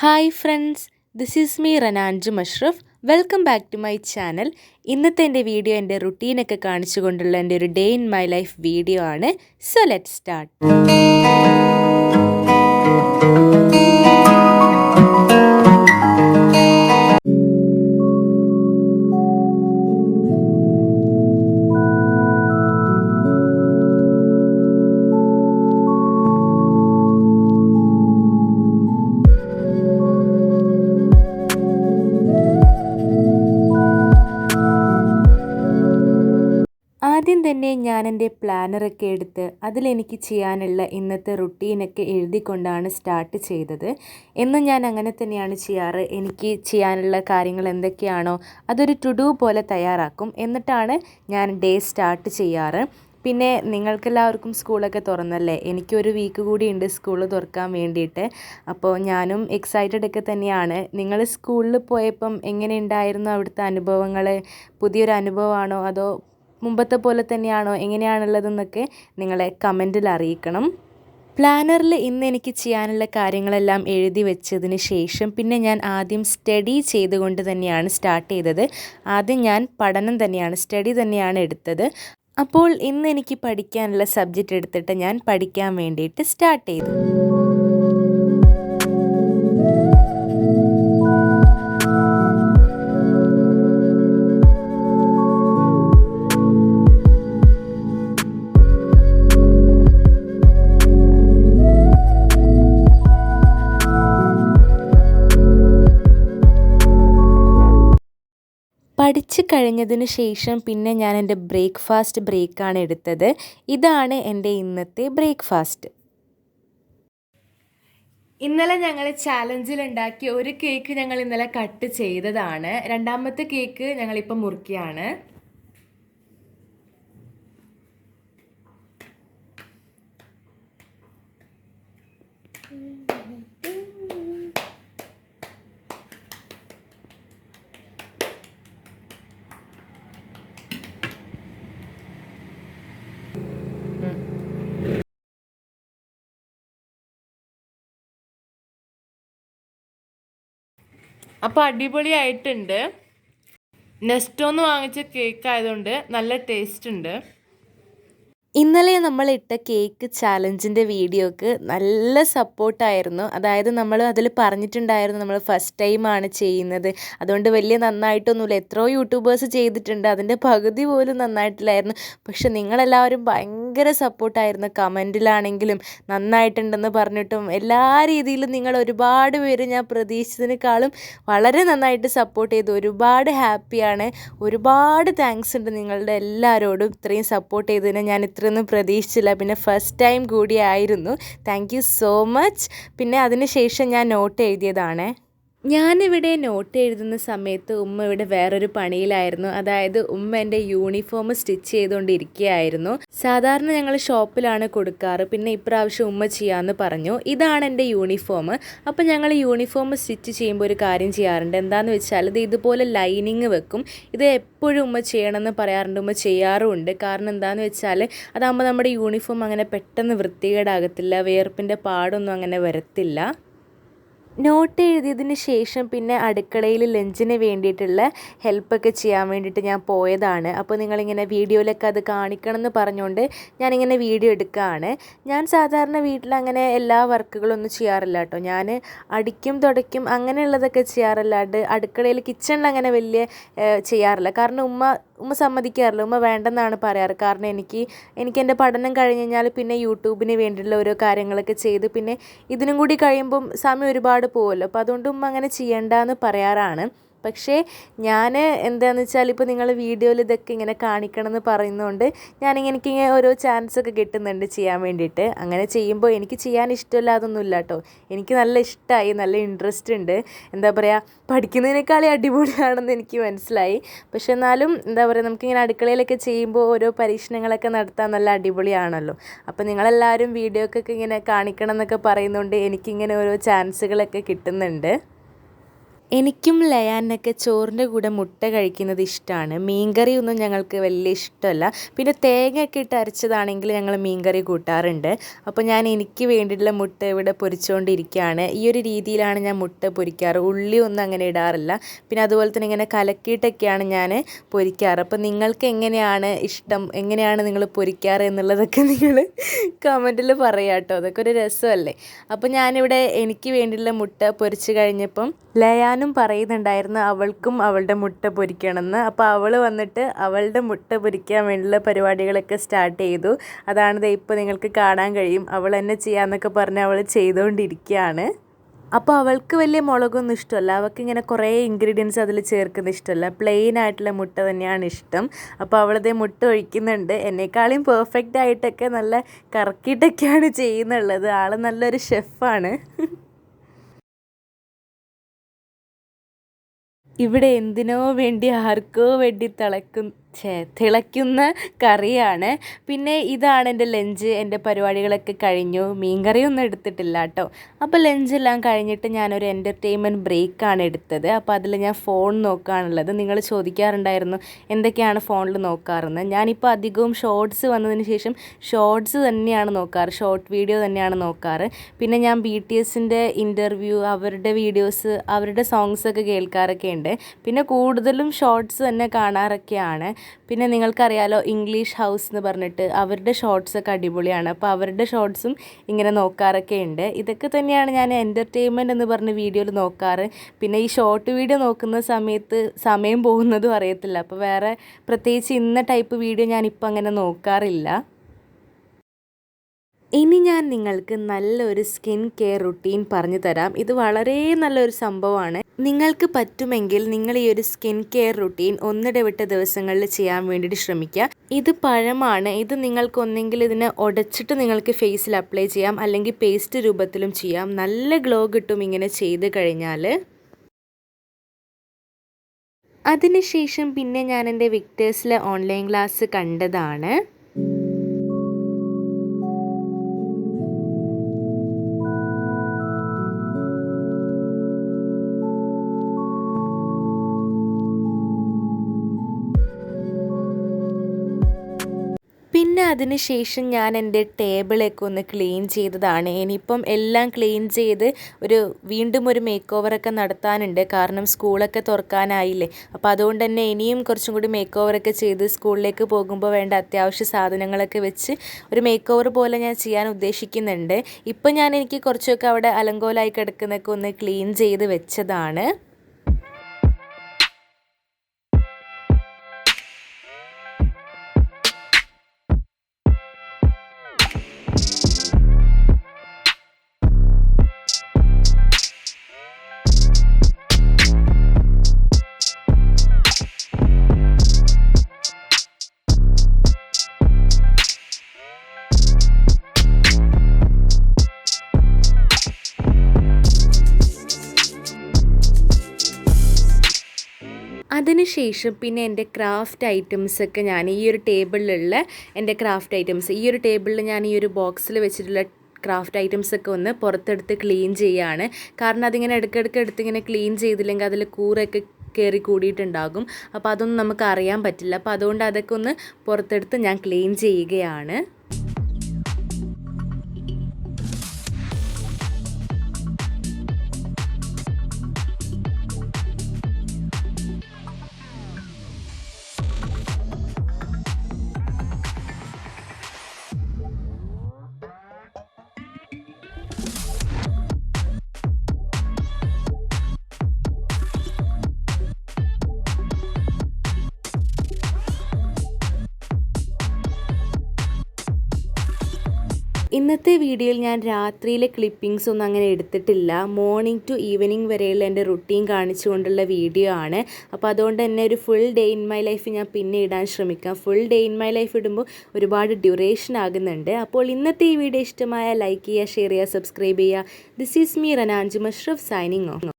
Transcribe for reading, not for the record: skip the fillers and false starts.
Hi friends, this is me Ranju Mashraf. Welcome back to my channel. ഇന്നത്തെ എൻ്റെ video എൻ്റെ റുട്ടീനൊക്കെ കാണിച്ചുകൊണ്ടുള്ള എൻ്റെ ഒരു day in my life video ആണ്. So let start. ആദ്യം തന്നെ ഞാൻ എൻ്റെ പ്ലാനറൊക്കെ എടുത്ത് അതിലെനിക്ക് ചെയ്യാനുള്ള ഇന്നത്തെ റുട്ടീനൊക്കെ എഴുതിക്കൊണ്ടാണ് സ്റ്റാർട്ട് ചെയ്തത്. എന്നും ഞാൻ അങ്ങനെ തന്നെയാണ് ചെയ്യാറ്. എനിക്ക് ചെയ്യാനുള്ള കാര്യങ്ങൾ എന്തൊക്കെയാണോ അതൊരു ടു ഡു പോലെ തയ്യാറാക്കും. എന്നിട്ടാണ് ഞാൻ ഡേ സ്റ്റാർട്ട് ചെയ്യാറ്. പിന്നെ നിങ്ങൾക്കെല്ലാവർക്കും സ്കൂളൊക്കെ തുറന്നല്ലേ, എനിക്കൊരു വീക്ക് കൂടി ഉണ്ട് സ്കൂൾ തുറക്കാൻ വേണ്ടിയിട്ട്. അപ്പോൾ ഞാനും എക്സൈറ്റഡ് ഒക്കെ തന്നെയാണ്. നിങ്ങൾ സ്കൂളിൽ പോയപ്പം എങ്ങനെ ഉണ്ടായിരുന്നു അവിടുത്തെ അനുഭവങ്ങൾ? പുതിയൊരു അനുഭവമാണോ അതോ മുമ്പത്തെ പോലെ തന്നെയാണോ, എങ്ങനെയാണുള്ളതെന്നൊക്കെ നിങ്ങളെ കമൻറ്റിൽ അറിയിക്കണം. പ്ലാനറിൽ ഇന്ന് എനിക്ക് ചെയ്യാനുള്ള കാര്യങ്ങളെല്ലാം എഴുതി വെച്ചതിന് ശേഷം പിന്നെ ഞാൻ ആദ്യം സ്റ്റഡി ചെയ്തുകൊണ്ട് തന്നെയാണ് സ്റ്റാർട്ട് ചെയ്തത്. ആദ്യം ഞാൻ പഠനം തന്നെയാണ്, സ്റ്റഡി തന്നെയാണ് എടുത്തത്. അപ്പോൾ ഇന്ന് എനിക്ക് പഠിക്കാനുള്ള സബ്ജക്റ്റ് എടുത്തിട്ട് ഞാൻ പഠിക്കാൻ വേണ്ടിയിട്ട് സ്റ്റാർട്ട് ചെയ്തു. പഠിച്ച് കഴിഞ്ഞതിന് ശേഷം പിന്നെ ഞാൻ എൻ്റെ ബ്രേക്ക്ഫാസ്റ്റ് ബ്രേക്കാണ് എടുത്തത്. ഇതാണ് എൻ്റെ ഇന്നത്തെ ബ്രേക്ക്ഫാസ്റ്റ്. ഇന്നലെ ഞങ്ങൾ ചാലഞ്ചിലുണ്ടാക്കിയ ഒരു കേക്ക് ഞങ്ങൾ ഇന്നലെ കട്ട് ചെയ്തതാണ്. രണ്ടാമത്തെ കേക്ക് ഞങ്ങളിപ്പം മുറിക്കുകയാണ്. അപ്പോൾ അടിപൊളിയായിട്ടുണ്ട്. നെസ്റ്റോന്ന് വാങ്ങിച്ച കേക്ക് ആയതുകൊണ്ട് നല്ല ടേസ്റ്റ് ഉണ്ട്. ഇന്നലെ നമ്മളിട്ട കേക്ക് ചാലഞ്ചിൻ്റെ വീഡിയോക്ക് നല്ല സപ്പോർട്ടായിരുന്നു. അതായത് നമ്മൾ അതിൽ പറഞ്ഞിട്ടുണ്ടായിരുന്നു നമ്മൾ ഫസ്റ്റ് ടൈമാണ് ചെയ്യുന്നത്, അതുകൊണ്ട് വലിയ നന്നായിട്ടൊന്നുമില്ല. എത്രയോ യൂട്യൂബേഴ്സ് ചെയ്തിട്ടുണ്ട്, അതിൻ്റെ പകുതി പോലും നന്നായിട്ടില്ലായിരുന്നു. പക്ഷെ നിങ്ങളെല്ലാവരും ഭയങ്കര സപ്പോർട്ടായിരുന്നു. കമൻറ്റിലാണെങ്കിലും നന്നായിട്ടുണ്ടെന്ന് പറഞ്ഞിട്ടും എല്ലാ രീതിയിലും നിങ്ങൾ ഒരുപാട് പേര് ഞാൻ പ്രതീക്ഷിച്ചതിനേക്കാളും വളരെ നന്നായിട്ട് സപ്പോർട്ട് ചെയ്തു. ഒരുപാട് ഹാപ്പിയാണ്. ഒരുപാട് താങ്ക്സ് ഉണ്ട് നിങ്ങളുടെ എല്ലാവരോടും. ഇത്രയും സപ്പോർട്ട് ചെയ്തതിന് ഞാൻ ഇത്രയൊന്നും പ്രതീക്ഷിച്ചില്ല. പിന്നെ ഫസ്റ്റ് ടൈം കൂടിയായിരുന്നു. Thank you so much. പിന്നെ അതിന് ശേഷം ഞാൻ നോട്ട് എഴുതിയതാണ്. ഞാനിവിടെ നോട്ട് എഴുതുന്ന സമയത്ത് ഉമ്മ ഇവിടെ വേറൊരു പണിയിലായിരുന്നു. അതായത് ഉമ്മ എൻ്റെ യൂണിഫോം സ്റ്റിച്ച് ചെയ്തുകൊണ്ടിരിക്കുകയായിരുന്നു. സാധാരണ ഞങ്ങൾ ഷോപ്പിലാണ് കൊടുക്കാറ്, പിന്നെ ഇപ്രാവശ്യം ഉമ്മ ചെയ്യാമെന്ന് പറഞ്ഞു. ഇതാണ് എൻ്റെ യൂണിഫോം. അപ്പോൾ ഞങ്ങൾ യൂണിഫോം സ്റ്റിച്ച് ചെയ്യുമ്പോൾ ഒരു കാര്യം ചെയ്യാറുണ്ട്. എന്താണെന്ന് വെച്ചാൽ ഇത് ഇതുപോലെ ലൈനിങ് വെക്കും. ഇത് എപ്പോഴും ഉമ്മ ചെയ്യണമെന്ന് പറയാറുണ്ട്, ഉമ്മ ചെയ്യാറുമുണ്ട്. കാരണം എന്താണെന്ന് വെച്ചാൽ അതാകുമ്പോൾ നമ്മുടെ യൂണിഫോം അങ്ങനെ പെട്ടെന്ന് വൃത്തികേടാകത്തില്ല, വിയർപ്പിൻ്റെ പാടൊന്നും അങ്ങനെ വരത്തില്ല. നോട്ട് എഴുതിയതിന് ശേഷം പിന്നെ അടുക്കളയിൽ ലഞ്ചിന് വേണ്ടിയിട്ടുള്ള ഹെൽപ്പൊക്കെ ചെയ്യാൻ വേണ്ടിയിട്ട് ഞാൻ പോയതാണ്. അപ്പോൾ നിങ്ങളിങ്ങനെ വീഡിയോയിലൊക്കെ അത് കാണിക്കണം എന്ന് പറഞ്ഞുകൊണ്ട് ഞാനിങ്ങനെ വീഡിയോ എടുക്കുകയാണ്. ഞാൻ സാധാരണ വീട്ടിലങ്ങനെ എല്ലാ വർക്കുകളൊന്നും ചെയ്യാറില്ല കേട്ടോ. ഞാൻ അടിക്കും തുടയ്ക്കും അങ്ങനെയുള്ളതൊക്കെ ചെയ്യാറില്ലാണ്ട് അടുക്കളയിൽ കിച്ചണിൽ അങ്ങനെ വലിയ ചെയ്യാറില്ല. കാരണം ഉമ്മ സമ്മതിക്കാറില്ല, ഉമ്മ വേണ്ടെന്നാണ് പറയാറ്. കാരണം എനിക്ക് എൻ്റെ പഠനം കഴിഞ്ഞ് കഴിഞ്ഞാൽ പിന്നെ യൂട്യൂബിന് വേണ്ടിയിട്ടുള്ള ഓരോ കാര്യങ്ങളൊക്കെ ചെയ്ത് പിന്നെ ഇതിനും കൂടി കഴിയുമ്പം സമയം ഒരുപാട് പോകുമല്ലോ. അപ്പോൾ അതുകൊണ്ട് ഉമ്മ അങ്ങനെ ചെയ്യണ്ടെന്ന് പറയാറാണ്. പക്ഷേ ഞാൻ എന്താണെന്ന് വെച്ചാൽ ഇപ്പോൾ നിങ്ങൾ വീഡിയോയിൽ ഇതൊക്കെ ഇങ്ങനെ കാണിക്കണം എന്ന് പറയുന്നതുകൊണ്ട് എനിക്കിങ്ങനെ ഓരോ ചാൻസൊക്കെ കിട്ടുന്നുണ്ട് ചെയ്യാൻ വേണ്ടിയിട്ട്. അങ്ങനെ ചെയ്യുമ്പോൾ എനിക്ക് ചെയ്യാൻ ഇഷ്ടമില്ലാതൊന്നുമില്ല കേട്ടോ. എനിക്ക് നല്ല ഇഷ്ടമായി, നല്ല ഇൻട്രസ്റ്റ് ഉണ്ട്. എന്താ പറയുക, പഠിക്കുന്നതിനേക്കാളും അടിപൊളിയാണെന്ന് എനിക്ക് മനസ്സിലായി. പക്ഷെ എന്നാലും എന്താ പറയുക, നമുക്കിങ്ങനെ അടുക്കളയിലൊക്കെ ചെയ്യുമ്പോൾ ഓരോ പരീക്ഷണങ്ങളൊക്കെ നടത്താൻ നല്ല അടിപൊളിയാണല്ലോ. അപ്പോൾ നിങ്ങളെല്ലാവരും വീഡിയോക്കൊക്കെ ഇങ്ങനെ കാണിക്കണം എന്നൊക്കെ പറയുന്നതുകൊണ്ട് എനിക്കിങ്ങനെ ഓരോ ചാൻസുകളൊക്കെ കിട്ടുന്നുണ്ട്. എനിക്കും ലയാനൊക്കെ ചോറിൻ്റെ കൂടെ മുട്ട കഴിക്കുന്നത് ഇഷ്ടമാണ്. മീൻകറി ഒന്നും ഞങ്ങൾക്ക് വലിയ ഇഷ്ടമല്ല. പിന്നെ തേങ്ങയൊക്കെ ഇട്ട് അരച്ചതാണെങ്കിൽ ഞങ്ങൾ മീൻകറി കൂട്ടാറുണ്ട്. അപ്പോൾ ഞാൻ എനിക്ക് വേണ്ടിയിട്ടുള്ള മുട്ട ഇവിടെ പൊരിച്ചുകൊണ്ടിരിക്കുകയാണ്. ഈ ഒരു രീതിയിലാണ് ഞാൻ മുട്ട പൊരിക്കാറ്. ഉള്ളി ഒന്നും അങ്ങനെ ഇടാറില്ല. പിന്നെ അതുപോലെ തന്നെ ഇങ്ങനെ കലക്കിയിട്ടൊക്കെയാണ് ഞാൻ പൊരിക്കാറ്. അപ്പോൾ നിങ്ങൾക്ക് എങ്ങനെയാണ് ഇഷ്ടം, എങ്ങനെയാണ് നിങ്ങൾ പൊരിക്കാറ് എന്നുള്ളതൊക്കെ നിങ്ങൾ കമൻറ്റിൽ പറയാം കേട്ടോ. അതൊക്കെ ഒരു രസമല്ലേ. അപ്പോൾ ഞാനിവിടെ എനിക്ക് വേണ്ടിയിട്ടുള്ള മുട്ട പൊരിച്ച് കഴിഞ്ഞപ്പം ലയാനും പറയുന്നുണ്ടായിരുന്നു അവൾക്കും അവളുടെ മുട്ട പൊരിക്കണമെന്ന്. അപ്പോൾ അവൾ വന്നിട്ട് അവളുടെ മുട്ട പൊരിക്കാൻ വേണ്ടിയുള്ള പരിപാടികളൊക്കെ സ്റ്റാർട്ട് ചെയ്തു. അതാണിത് ഇപ്പോൾ നിങ്ങൾക്ക് കാണാൻ കഴിയും. അവൾ തന്നെ ചെയ്യാമെന്നൊക്കെ പറഞ്ഞ് അവൾ ചെയ്തുകൊണ്ടിരിക്കുകയാണ്. അപ്പോൾ അവൾക്ക് വലിയ മുളകൊന്നും ഇഷ്ടമല്ല. അവൾക്ക് ഇങ്ങനെ കുറേ ഇൻഗ്രീഡിയൻസ് അതിൽ ചേർക്കുന്നത് ഇഷ്ടമല്ല. പ്ലെയിൻ ആയിട്ടുള്ള മുട്ട തന്നെയാണ് ഇഷ്ടം. അപ്പോൾ അവളതേ മുട്ട ഒഴിക്കുന്നുണ്ട്. എന്നെക്കാളും പെർഫെക്റ്റ് ആയിട്ടൊക്കെ നല്ല കറക്കിയിട്ടൊക്കെയാണ് ചെയ്യുന്നുള്ളത്. ആൾ നല്ലൊരു ഷെഫാണ്. ഇവിടെ എന്തിനോ വേണ്ടി ആർക്കോ വേണ്ടി തിളയ്ക്കുന്ന കറിയാണ്. പിന്നെ ഇതാണ് എൻ്റെ ലഞ്ച്. എൻ്റെ പരിപാടികളൊക്കെ കഴിഞ്ഞു. മീൻകറിയൊന്നും എടുത്തിട്ടില്ല കേട്ടോ. അപ്പോൾ ലഞ്ചെല്ലാം കഴിഞ്ഞിട്ട് ഞാനൊരു എൻ്റർടൈൻമെൻറ്റ് ബ്രേക്കാണ് എടുത്തത്. അപ്പോൾ അതിൽ ഞാൻ ഫോൺ നോക്കുകയാണുള്ളത്. നിങ്ങൾ ചോദിക്കാറുണ്ടായിരുന്നു എന്തൊക്കെയാണ് ഫോണിൽ നോക്കാറെന്ന്. ഞാനിപ്പോൾ അധികവും ഷോർട്സ് വന്നതിന് ശേഷം ഷോർട്സ് തന്നെയാണ് നോക്കാറ്. ഷോർട്ട് വീഡിയോ തന്നെയാണ് നോക്കാറ്. പിന്നെ ഞാൻ BTSൻ്റെ ഇൻ്റർവ്യൂ, അവരുടെ വീഡിയോസ്, അവരുടെ സോങ്സൊക്കെ കേൾക്കാറൊക്കെ ഉണ്ട്. പിന്നെ കൂടുതലും ഷോർട്സ് തന്നെ കാണാറൊക്കെയാണ്. പിന്നെ നിങ്ങൾക്കറിയാലോ ഇംഗ്ലീഷ് ഹൗസ് എന്ന് പറഞ്ഞിട്ട് അവരുടെ ഷോർട്സൊക്കെ അടിപൊളിയാണ്. അപ്പോൾ അവരുടെ ഷോർട്സും ഇങ്ങനെ നോക്കാറൊക്കെ ഉണ്ട്. ഇതൊക്കെ തന്നെയാണ് ഞാൻ എൻ്റർടൈൻമെൻറ്റ് എന്ന് പറഞ്ഞ വീഡിയോയിൽ നോക്കാറ്. പിന്നെ ഈ ഷോർട്ട് വീഡിയോ നോക്കുന്ന സമയത്ത് സമയം പോകുന്നതും അറിയത്തില്ല. അപ്പോൾ വേറെ പ്രത്യേകിച്ച് ഇന്ന ടൈപ്പ് വീഡിയോ ഞാനിപ്പോൾ അങ്ങനെ നോക്കാറില്ല. ഇനി ഞാൻ നിങ്ങൾക്ക് നല്ലൊരു സ്കിൻ കെയർ റുട്ടീൻ പറഞ്ഞു തരാം. ഇത് വളരെ നല്ലൊരു സംഭവമാണ്. നിങ്ങൾക്ക് പറ്റുമെങ്കിൽ നിങ്ങൾ ഈ ഒരു സ്കിൻ കെയർ റുട്ടീൻ ഒന്നിടവിട്ട ദിവസങ്ങളിൽ ചെയ്യാൻ വേണ്ടിയിട്ട് ശ്രമിക്കുക. ഇത് പഴമാണ്. ഇത് നിങ്ങൾക്ക് ഒന്നെങ്കിൽ ഇതിനെ ഉടച്ചിട്ട് നിങ്ങൾക്ക് ഫേസിൽ അപ്ലൈ ചെയ്യാം, അല്ലെങ്കിൽ പേസ്റ്റ് രൂപത്തിലും ചെയ്യാം. നല്ല ഗ്ലോ കിട്ടും ഇങ്ങനെ ചെയ്ത് കഴിഞ്ഞാൽ. അതിനുശേഷം പിന്നെ ഞാൻ എൻ്റെ വിക്ടേഴ്സിലെ ഓൺലൈൻ ക്ലാസ് കണ്ടതാണ്. പിന്നെ അതിന് ശേഷം ഞാൻ എൻ്റെ ടേബിളൊക്കെ ഒന്ന് ക്ലീൻ ചെയ്തതാണ്. ഇനിയിപ്പം എല്ലാം ക്ലീൻ ചെയ്ത് വീണ്ടും ഒരു മേക്ക് ഓവറൊക്കെ നടത്താനുണ്ട്. കാരണം സ്കൂളൊക്കെ തുറക്കാനായില്ലേ. അപ്പോൾ അതുകൊണ്ട് തന്നെ ഇനിയും കുറച്ചും കൂടി മേക്ക് ഓവറൊക്കെ ചെയ്ത് സ്കൂളിലേക്ക് പോകുമ്പോൾ വേണ്ട അത്യാവശ്യ സാധനങ്ങളൊക്കെ വെച്ച് ഒരു മേക്ക് ഓവർ പോലെ ഞാൻ ചെയ്യാൻ ഉദ്ദേശിക്കുന്നുണ്ട്. ഇപ്പം എനിക്ക് കുറച്ചൊക്കെ അവിടെ അലങ്കോലമായി കിടക്കുന്നതൊക്കെ ഒന്ന് ക്ലീൻ ചെയ്ത് വെച്ചതാണ്. അതിനുശേഷം പിന്നെ എൻ്റെ ക്രാഫ്റ്റ് ഐറ്റംസൊക്കെ ഞാൻ ഈ ഒരു ടേബിളിലുള്ള എൻ്റെ ക്രാഫ്റ്റ് ഐറ്റംസ് ഈ ഒരു ടേബിളിൽ ഞാൻ ഈ ഒരു ബോക്സിൽ വെച്ചിട്ടുള്ള ക്രാഫ്റ്റ് ഐറ്റംസൊക്കെ ഒന്ന് പുറത്തെടുത്ത് ക്ലീൻ ചെയ്യുകയാണ്. കാരണം അതിങ്ങനെ ഇടയ്ക്കിടയ്ക്ക് എടുത്തിങ്ങനെ ക്ലീൻ ചെയ്തില്ലെങ്കിൽ അതിൽ കൂറൊക്കെ കയറി കൂടിയിട്ടുണ്ടാകും. അപ്പോൾ അതൊന്നും നമുക്ക് അറിയാൻ പറ്റില്ല. അപ്പോൾ അതുകൊണ്ട് അതൊക്കെ ഒന്ന് പുറത്തെടുത്ത് ഞാൻ ക്ലീൻ ചെയ്യുകയാണ്. ഇന്നത്തെ വീഡിയോയിൽ ഞാൻ രാത്രിയിലെ ക്ലിപ്പിങ്സ് ഒന്നും അങ്ങനെ എടുത്തിട്ടില്ല. മോർണിംഗ് ടു ഈവനിങ് വരെയുള്ള എൻ്റെ റുട്ടീൻ കാണിച്ചുകൊണ്ടുള്ള വീഡിയോ ആണ്. അപ്പോൾ അതുകൊണ്ട് തന്നെ ഒരു full day in my life ഞാൻ പിന്നെ ഇടാൻ ശ്രമിക്കാം. Full day in my life ഇടുമ്പോൾ ഒരുപാട് ഡ്യൂറേഷൻ ആകുന്നുണ്ട്. അപ്പോൾ ഇന്നത്തെ ഈ വീഡിയോ ഇഷ്ടമായ ലൈക്ക് ചെയ്യുക, ഷെയർ ചെയ്യുക, സബ്സ്ക്രൈബ് ചെയ്യുക. This is me Ranju Mashraf signing of.